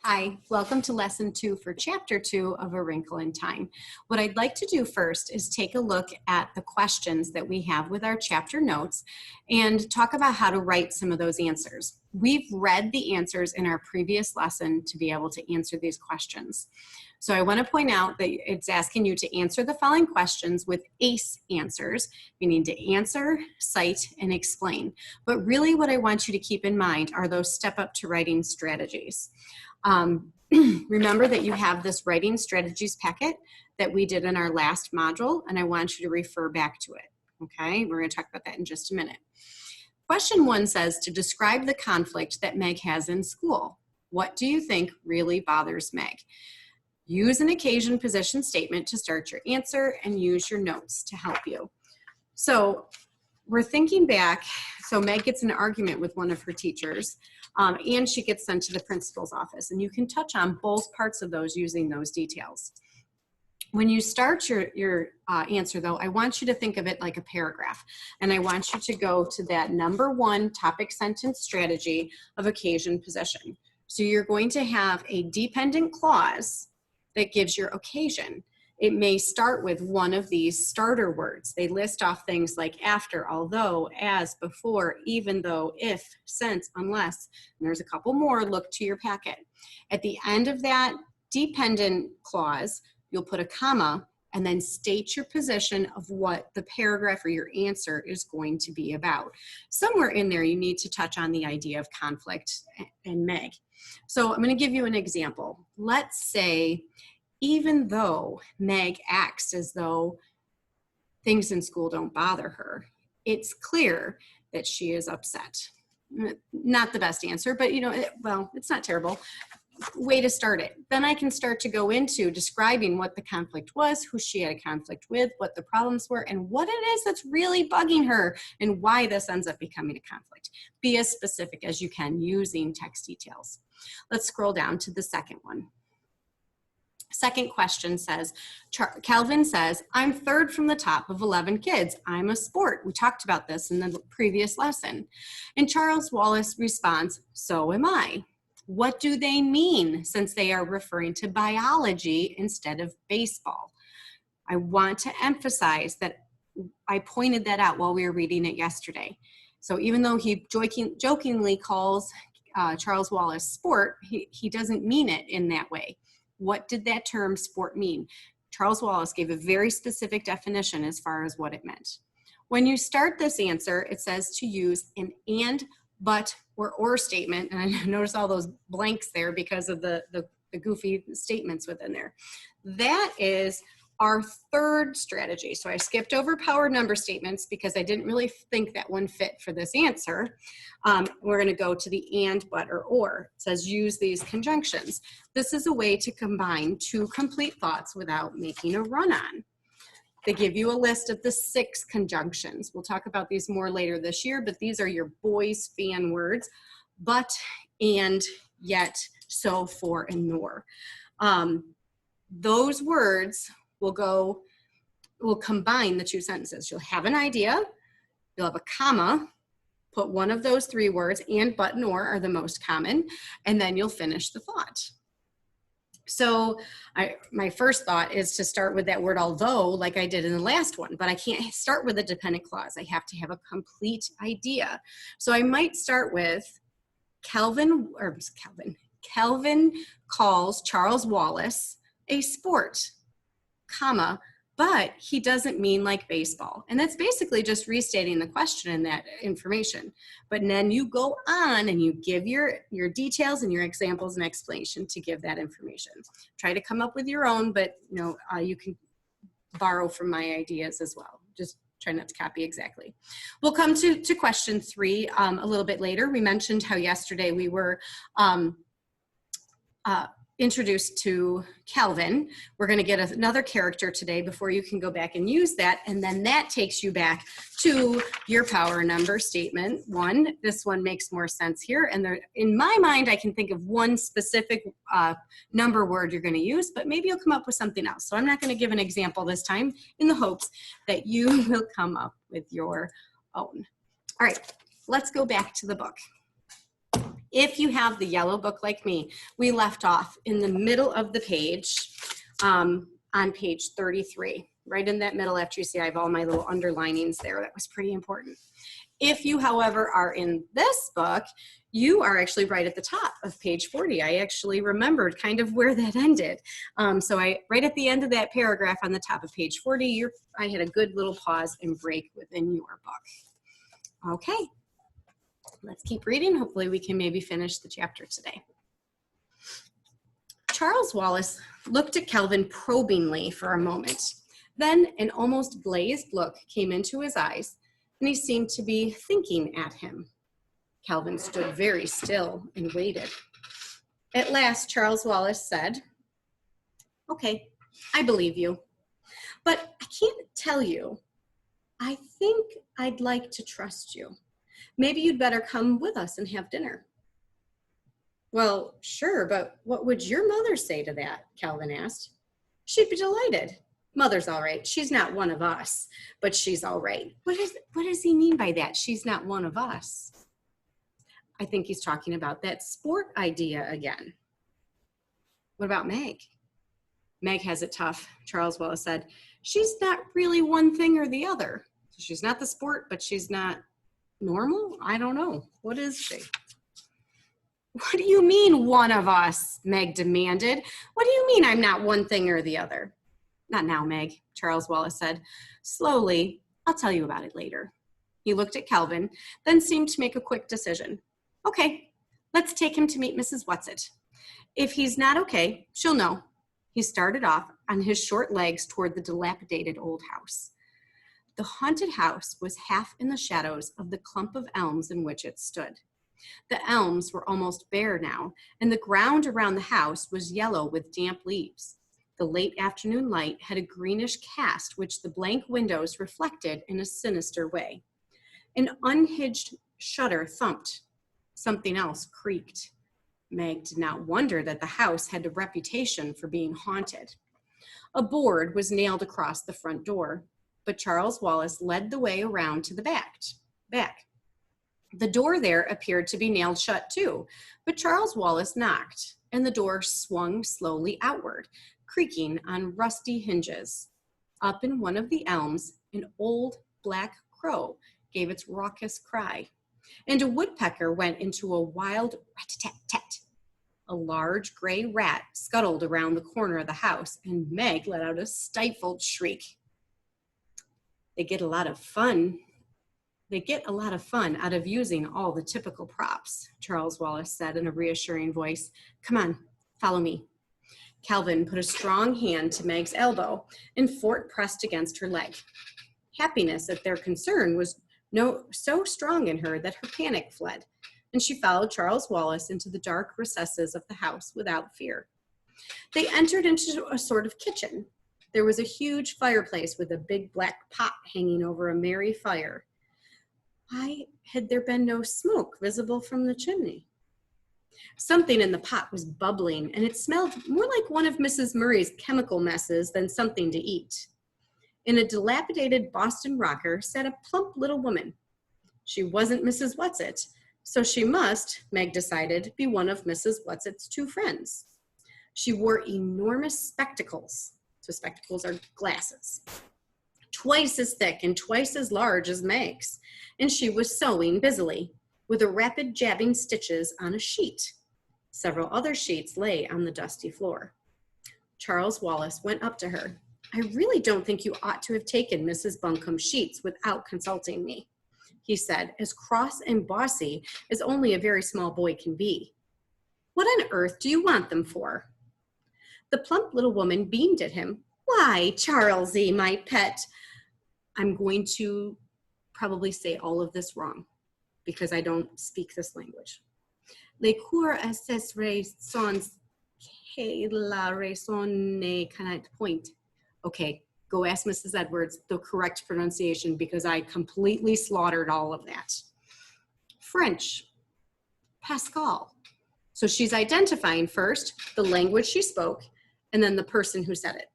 Hi, welcome to lesson 2 for chapter 2 of A Wrinkle in Time. What I'd like to do first is take a look at the questions that we have with our chapter notes and talk about how to write some of those answers. We've read the answers in our previous lesson to be able to answer these questions. So I want to point out that it's asking you to answer the following questions with ACE answers. You need to answer, cite, and explain. But really what I want you to keep in mind are those step up to writing strategies. Remember that you have this writing strategies packet that we did in our last module, and I want you to refer back to it. Okay, we're going to talk about that in just a minute. Question 1 says to describe the conflict that Meg has in school. What do you think really bothers Meg? Use an occasion position statement to start your answer and use your notes to help you. So we're thinking back, so Meg gets in an argument with one of her teachers, and she gets sent to the principal's office. And you can touch on both parts of those using those details. When you start your answer, though, I want you to think of it like a paragraph. And I want you to go to that number 1 topic sentence strategy of occasion position. So you're going to have a dependent clause that gives your occasion. It may start with one of these starter words. They list off things like after, although, as, before, even though, if, since, unless, and there's a couple more. Look to your packet. At the end of that dependent clause, you'll put a comma and then state your position of what the paragraph or your answer is going to be about. Somewhere in there, you need to touch on the idea of conflict and Meg. So I'm going to give you an example. Let's say, even though Meg acts as though things in school don't bother her, it's clear that she is upset. Not the best answer, but well, it's not terrible. Way to start it. Then I can start to go into describing what the conflict was, who she had a conflict with, what the problems were, and what it is that's really bugging her, and why this ends up becoming a conflict. Be as specific as you can using text details. Let's scroll down to the second one. Second question says, Calvin says, I'm third from the top of 11 kids. I'm a sport. We talked about this in the previous lesson. And Charles Wallace responds, so am I. What do they mean since they are referring to biology instead of baseball? I want to emphasize that I pointed that out while we were reading it yesterday. So even though he jokingly calls Charles Wallace sport, he doesn't mean it in that way. What did that term sport mean? Charles Wallace gave a very specific definition as far as what it meant. When you start this answer, it says to use an and, but, or statement. And I notice all those blanks there because of the goofy statements within there. That is our third strategy. So I skipped over power number statements because I didn't really think that one fit for this answer. We're going to go to the and, but, or. It says use these conjunctions. This is a way to combine 2 complete thoughts without making a run-on. They give you a list of the 6 conjunctions. We'll talk about these more later this year, but these are your boys' fan words: but, and, yet, so, for, and nor. Those words will combine the 2 sentences. You'll have an idea, you'll have a comma, put one of those 3 words, and, but, nor are the most common, and then you'll finish the thought. So my first thought is to start with that word although, like I did in the last one, but I can't start with a dependent clause. I have to have a complete idea. So I might start with Calvin calls Charles Wallace a sport, comma, but he doesn't mean like baseball. And that's basically just restating the question in that information. But then you go on and you give your details and your examples and explanation to give that information. Try to come up with your own, but you can borrow from my ideas as well. Just try not to copy exactly. We'll come to question 3 a little bit later. We mentioned how yesterday we were introduced to Calvin. We're going to get another character today before you can go back and use that, and then that takes you back to your power number statement 1. This one makes more sense here, and in my mind I can think of one specific number word you're going to use, but maybe you'll come up with something else. So I'm not going to give an example this time in the hopes that you will come up with your own. All right, let's go back to the book. If you have the yellow book like me, we left off in the middle of the page on page 33, right in that middle after you see I have all my little underlinings there. That was pretty important. If you, however, are in this book, you are actually right at the top of page 40. I actually remembered kind of where that ended. So right at the end of that paragraph on the top of page 40, I had a good little pause and break within your book. Okay, let's keep reading. Hopefully we can maybe finish the chapter today. Charles Wallace looked at Kelvin probingly for a moment. Then an almost glazed look came into his eyes, and he seemed to be thinking at him. Kelvin stood very still and waited. At last, Charles Wallace said, "Okay, I believe you, but I can't tell you. I think I'd like to trust you. Maybe you'd better come with us and have dinner." "Well, sure, but what would your mother say to that?" Kelvin asked. "She'd be delighted. Mother's all right. She's not one of us, but she's all right." What does he mean by that? She's not one of us. I think he's talking about that sport idea again. What about Meg? "Meg has it tough," Charles Wallace said. "She's not really one thing or the other. She's not the sport, but she's not normal. I don't know. What is she?" "What do you mean, one of us?" Meg demanded. "What do you mean I'm not one thing or the other?" "Not now, Meg," Charles Wallace said. "Slowly. I'll tell you about it later." He looked at Kelvin, then seemed to make a quick decision. "Okay, let's take him to meet Mrs. Whatsit. If he's not okay, she'll know." He started off on his short legs toward the dilapidated old house. The haunted house was half in the shadows of the clump of elms in which it stood. The elms were almost bare now, and the ground around the house was yellow with damp leaves. The late afternoon light had a greenish cast which the blank windows reflected in a sinister way. An unhinged shutter thumped. Something else creaked. Meg did not wonder that the house had a reputation for being haunted. A board was nailed across the front door, but Charles Wallace led the way around to the back. The door there appeared to be nailed shut too, but Charles Wallace knocked, and the door swung slowly outward, creaking on rusty hinges. Up in one of the elms, an old black crow gave its raucous cry, and a woodpecker went into a wild rat-a-tat-tat. A large gray rat scuttled around the corner of the house, and Meg let out a stifled shriek. They get a lot of fun out of using all the typical props," Charles Wallace said in a reassuring voice. "Come on, follow me." Kelvin put a strong hand to Meg's elbow, and Fort pressed against her leg. Happiness at their concern was so strong in her that her panic fled, and she followed Charles Wallace into the dark recesses of the house without fear. They entered into a sort of kitchen. There was a huge fireplace with a big black pot hanging over a merry fire. Why had there been no smoke visible from the chimney? Something in the pot was bubbling, and it smelled more like one of Mrs. Murray's chemical messes than something to eat. In a dilapidated Boston rocker sat a plump little woman. She wasn't Mrs. Whatsit, so she must, Meg decided, be one of Mrs. Whatsit's two friends. She wore enormous spectacles. So spectacles are glasses, twice as thick and twice as large as Meg's, and she was sewing busily, with a rapid jabbing stitches on a sheet. Several other sheets lay on the dusty floor. Charles Wallace went up to her. "I really don't think you ought to have taken Mrs. Buncombe's sheets without consulting me," he said, as cross and bossy as only a very small boy can be. "What on earth do you want them for?" The plump little woman beamed at him. "Why, Charlesy, my pet." I'm going to probably say all of this wrong because I don't speak this language. "Les cours à ces raisons que la raison ne cannot point." Okay, go ask Mrs. Edwards the correct pronunciation because I completely slaughtered all of that. French, Pascal. So she's identifying first the language she spoke and then the person who said it.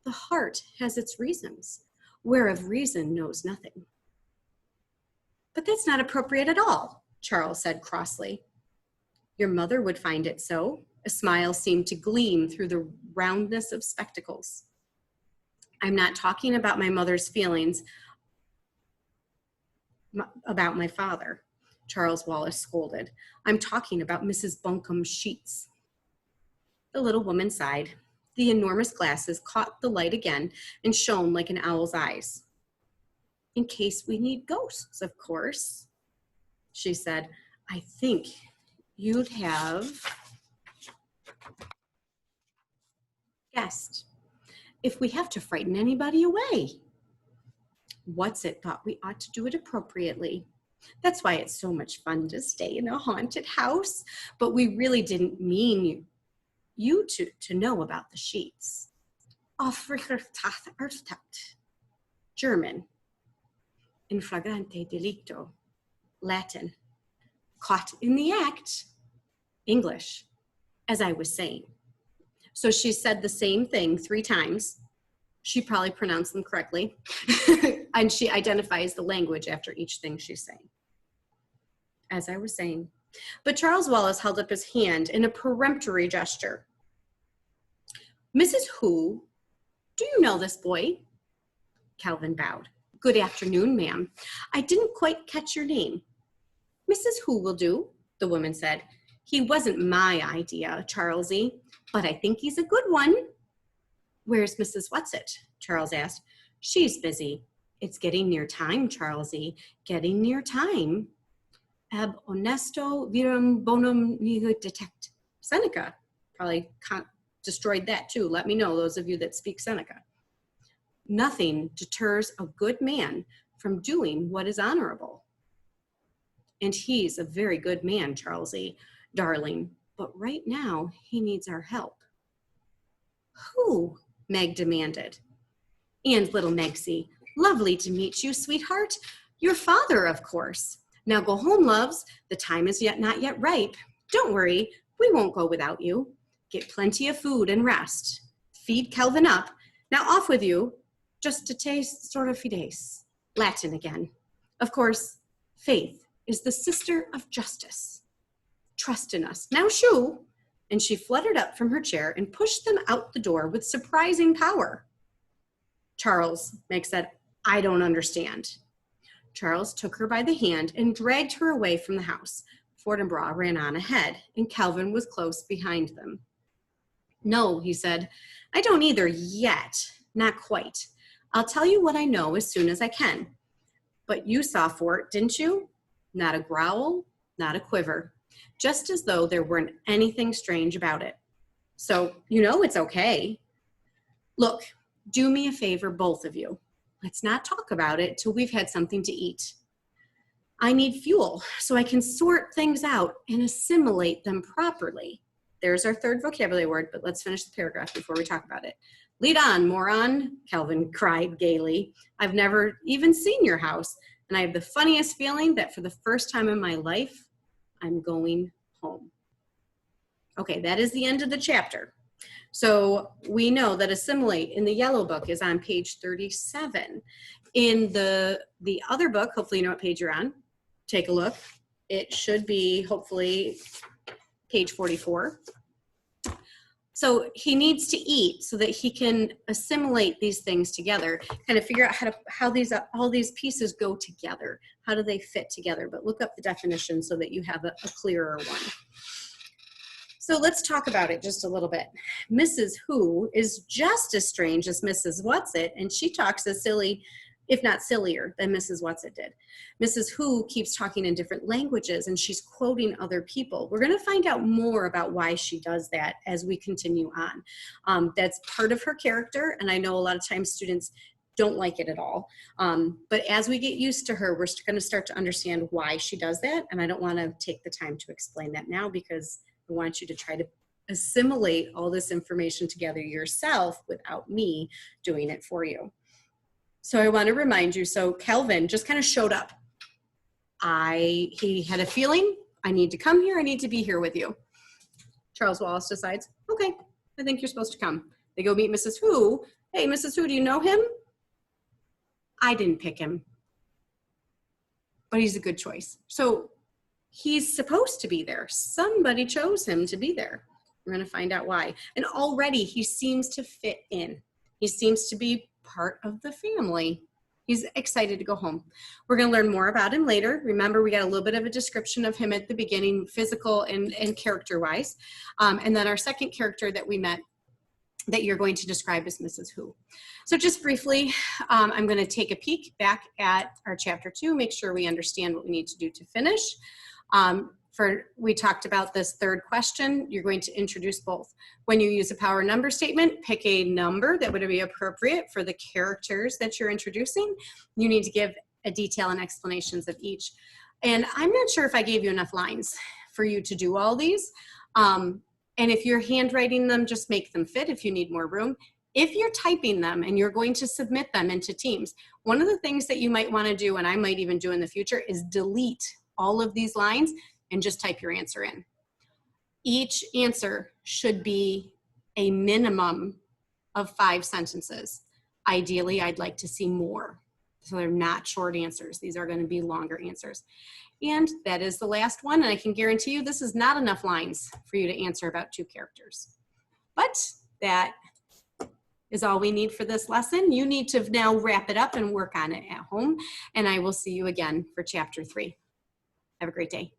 "The heart has its reasons, whereof reason knows nothing." "But that's not appropriate at all," Charles said crossly. Your mother would find it so. A smile seemed to gleam through the roundness of spectacles. I'm not talking about my mother's feelings about my father, Charles Wallace scolded. I'm talking about Mrs. Buncombe's sheets. The little woman sighed. The enormous glasses caught the light again and shone like an owl's eyes. In case we need ghosts, of course, she said. I think you'd have guessed. If we have to frighten anybody away. What's it thought we ought to do it appropriately. That's why it's so much fun to stay in a haunted house. But we really didn't mean you to know about the sheets. German. In flagrante delicto. Latin. Caught in the act. English. As I was saying. So she said the same thing 3 times. She probably pronounced them correctly. And she identifies the language after each thing she's saying. As I was saying. But Charles Wallace held up his hand in a peremptory gesture. Mrs. Who, do you know this boy? Calvin bowed. Good afternoon, ma'am. I didn't quite catch your name. Mrs. Who will do, the woman said. He wasn't my idea, Charlesy, but I think he's a good one. Where's Mrs. Whatsit? Charles asked. She's busy. It's getting near time, Charlesy. Getting near time. Ab honesto virum bonum nihil detect. Seneca probably destroyed that too. Let me know, those of you that speak Seneca. Nothing deters a good man from doing what is honorable. And he's a very good man, Charlesy, darling. But right now, he needs our help. Who? Meg demanded. And little Megsy, lovely to meet you, sweetheart. Your father, of course. Now go home, loves. The time is not yet ripe. Don't worry, we won't go without you. Get plenty of food and rest. Feed Kelvin up. Now off with you. Just to taste sort of fides. Latin again. Of course, faith is the sister of justice. Trust in us. Now shoo. And she fluttered up from her chair and pushed them out the door with surprising power. Charles, Meg said, I don't understand. Charles took her by the hand and dragged her away from the house. Fortinbras ran on ahead, and Kelvin was close behind them. No, he said, I don't either yet. Not quite. I'll tell you what I know as soon as I can. But you saw Fort, didn't you? Not a growl, not a quiver. Just as though there weren't anything strange about it. So, you know it's okay. Look, do me a favor, both of you. Let's not talk about it till we've had something to eat. I need fuel so I can sort things out and assimilate them properly. There's our 3rd vocabulary word, but let's finish the paragraph before we talk about it. Lead on, moron, Kelvin cried gaily. I've never even seen your house, and I have the funniest feeling that for the first time in my life, I'm going home. Okay, that is the end of the chapter. So we know that assimilate in the yellow book is on page 37. In the other book, hopefully you know what page you're on. Take a look. It should be hopefully page 44. So he needs to eat so that he can assimilate these things together, kind of figure out how all these pieces go together. How do they fit together? But look up the definition so that you have a clearer one. So let's talk about it just a little bit. Mrs. Who is just as strange as Mrs. Whatsit, and she talks as silly, if not sillier, than Mrs. Whatsit did. Mrs. Who keeps talking in different languages, and she's quoting other people. We're going to find out more about why she does that as we continue on. That's part of her character, and I know a lot of times students don't like it at all. But as we get used to her, we're going to start to understand why she does that, and I don't want to take the time to explain that now because I want you to try to assimilate all this information together yourself without me doing it for you. So I want to remind you, so Kelvin just kind of showed up. He had a feeling, I need to come here, I need to be here with you. Charles Wallace decides, okay, I think you're supposed to come. They go meet Mrs. Who. Hey, Mrs. Who, do you know him? I didn't pick him, but he's a good choice. So He's supposed to be there. Somebody chose him to be there. We're going to find out why. And already he seems to fit in. He seems to be part of the family. He's excited to go home. We're going to learn more about him later. Remember, we got a little bit of a description of him at the beginning, physical and character-wise. And then our second character that we met that you're going to describe as Mrs. Who. So just briefly, I'm going to take a peek back at our chapter 2, make sure we understand what we need to do to finish. We talked about this third question. You're going to introduce both. When you use a power number statement, pick a number that would be appropriate for the characters that you're introducing. You need to give a detail and explanations of each. And I'm not sure if I gave you enough lines for you to do all these. And if you're handwriting them, just make them fit if you need more room. If you're typing them and you're going to submit them into Teams, one of the things that you might want to do, and I might even do in the future, is delete all of these lines and just type your answer in. Each answer should be a minimum of 5 sentences. Ideally, I'd like to see more. So they're not short answers. These are going to be longer answers. And that is the last one. And I can guarantee you this is not enough lines for you to answer about 2 characters. But that is all we need for this lesson. You need to now wrap it up and work on it at home. And I will see you again for chapter 3. Have a great day.